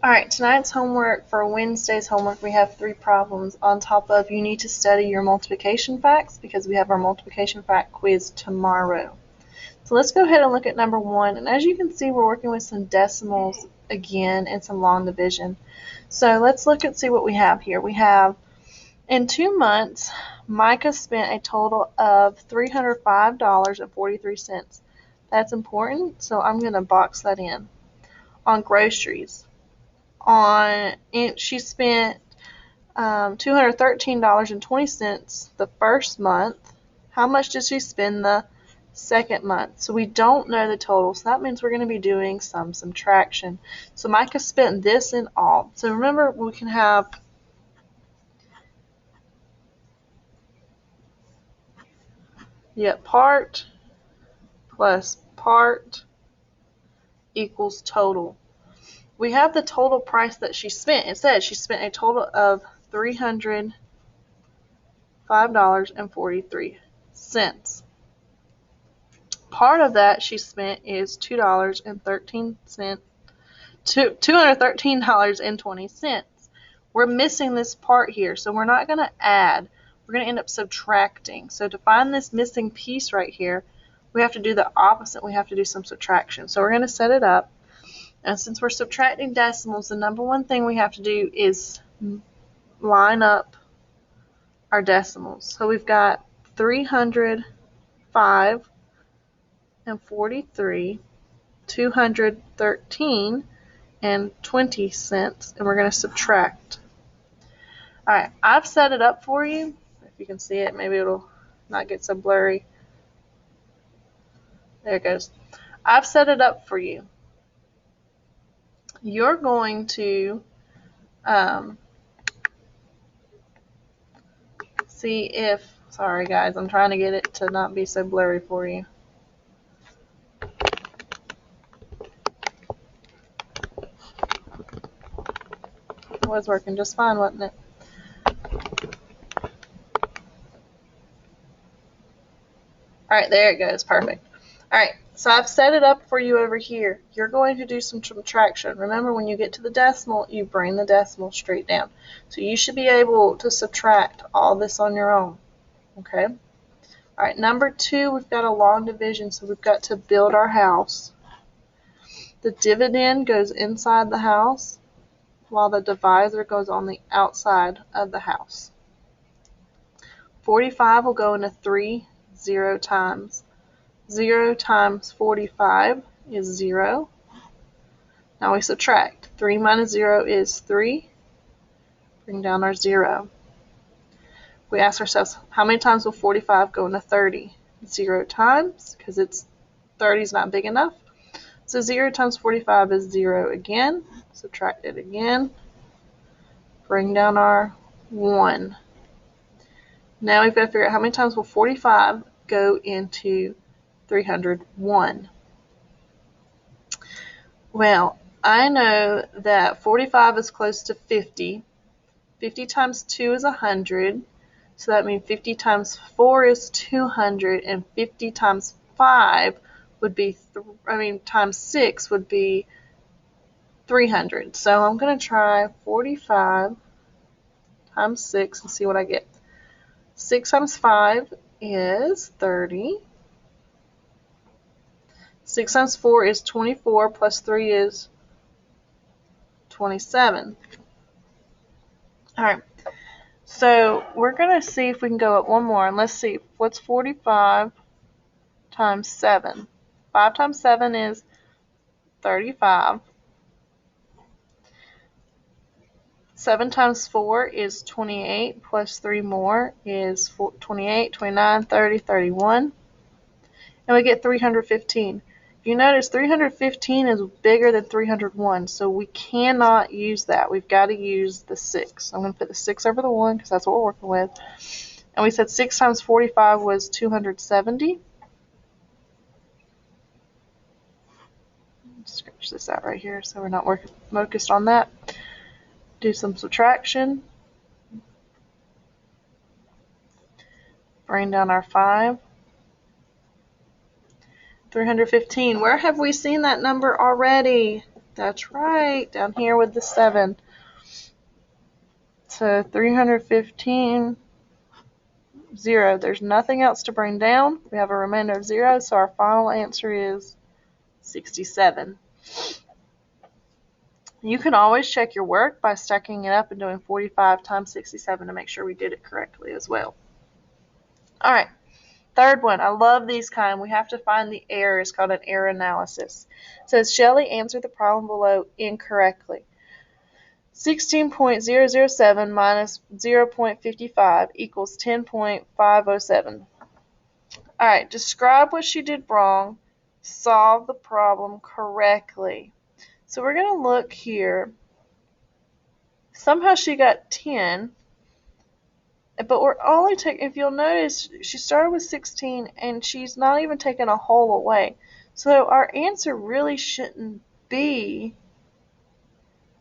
Alright, tonight's homework for Wednesday's homework, we have 3 problems on top of you need to study your multiplication facts because we have our multiplication fact quiz tomorrow. So let's go ahead and look at number 1. And as you can see, we're working with some decimals again and some long division. So let's look and see what we have here. We have, in 2 months, Micah spent a total of $305.43. That's important, so I'm going to box that in. On groceries. She spent $213.20 the first month. How much did she spend the second month? So we don't know the total, so that means we're going to be doing some subtraction. So Micah spent this in all. So remember, we can have part plus part equals total. We have the total price that she spent. It says she spent a total of $305.43. Part of that she spent is $213.20. We're missing this part here, so we're not going to add. We're going to end up subtracting. So to find this missing piece right here, we have to do the opposite. We have to do some subtraction. So we're going to set it up. And since we're subtracting decimals, the number one thing we have to do is line up our decimals. So we've got 305 and 43, 213 and 20 cents, and we're going to subtract. Alright, I've set it up for you. If you can see it, maybe it'll not get so blurry. There it goes. I've set it up for you. You're going to see if, sorry guys, I'm trying to get it to not be so blurry for you. It was working just fine, wasn't it? Alright, there it goes, perfect. Alright, so I've set it up for you over here. You're going to do some subtraction. Remember, when you get to the decimal, you bring the decimal straight down. So you should be able to subtract all this on your own. Okay? Alright, number 2, we've got a long division, so we've got to build our house. The dividend goes inside the house, while the divisor goes on the outside of the house. 45 will go into 3 0 times. 0 times 45 is 0. Now we subtract. 3 minus 0 is 3. Bring down our 0. We ask ourselves, how many times will 45 go into 30? 0 times, because 30 is not big enough. So 0 times 45 is 0 again. Subtract it again. Bring down our 1. Now we've got to figure out how many times will 45 go into 301. Well, I know that 45 is close to 50. 50 times 2 is 100. So that means 50 times 4 is 200, and 50 times 5 would be, times 6 would be 300. So I'm going to try 45 times 6 and see what I get. 6 times 5 is 30. 6 times 4 is 24, plus 3 is 27. Alright, so we're going to see if we can go up one more, and let's see, what's 45 times 7? 5 times 7 is 35. 7 times 4 is 28, plus 3 more is 28, 29, 30, 31. And we get 315. If you notice, 315 is bigger than 301, so we cannot use that. We've got to use the 6. I'm going to put the 6 over the 1 because that's what we're working with. And we said 6 times 45 was 270. Scratch this out right here so we're not focused on that. Do some subtraction. Bring down our 5. 315. Where have we seen that number already? That's right, down here with the 7. So 315, 0. There's nothing else to bring down. We have a remainder of 0, so our final answer is 67. You can always check your work by stacking it up and doing 45 times 67 to make sure we did it correctly as well. All right, third one. I love these kind. We have to find the error. It's called an error analysis. It says Shelley answered the problem below incorrectly. 16.007 minus 0.55 equals 10.507. All right, describe what she did wrong. Solve the problem correctly. So we're going to look here. Somehow she got 10, but we're only taking, if you'll notice, she started with 16 and she's not even taking a whole away. So our answer really shouldn't be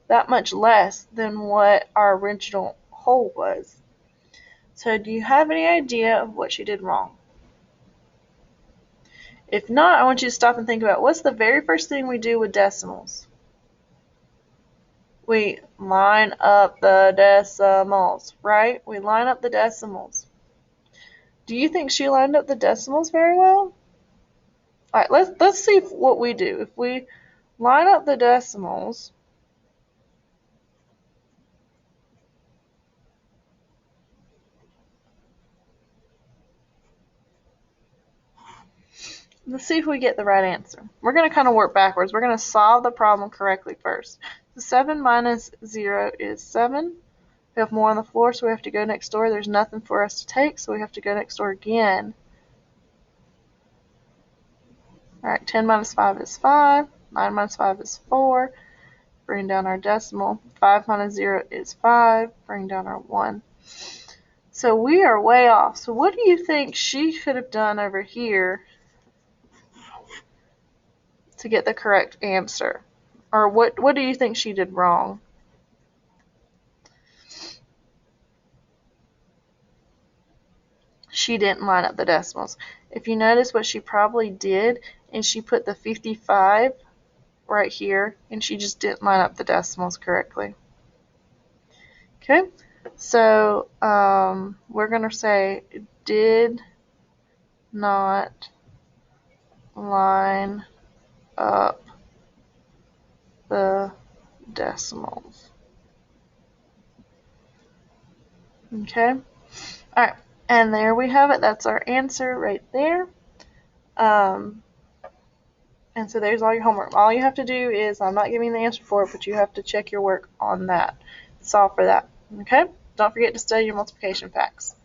that much less than what our original whole was. So do you have any idea of what she did wrong? If not, I want you to stop and think about what's the very first thing we do with decimals? We line up the decimals, right? We line up the decimals. Do you think she lined up the decimals very well? All right, let's see what we do. If we line up the decimals, let's see if we get the right answer. We're going to kind of work backwards. We're going to solve the problem correctly first. So 7 minus 0 is 7. We have more on the floor, so we have to go next door. There's nothing for us to take, so we have to go next door again. All right, 10 minus 5 is 5. 9 minus 5 is 4. Bring down our decimal. 5 minus 0 is 5. Bring down our 1. So we are way off. So what do you think she could have done over here to get the correct answer? Or what do you think she did wrong? She didn't line up the decimals. If you notice what she probably did, and she put the 55 right here, and she just didn't line up the decimals correctly. Okay, so we're going to say did not line up the decimals. Okay, all right, and there we have it. That's our answer right there. And so there's all your homework. All you have to do is, I'm not giving the answer for it, but you have to check your work on that. Solve for that. Okay? Don't forget to study your multiplication facts.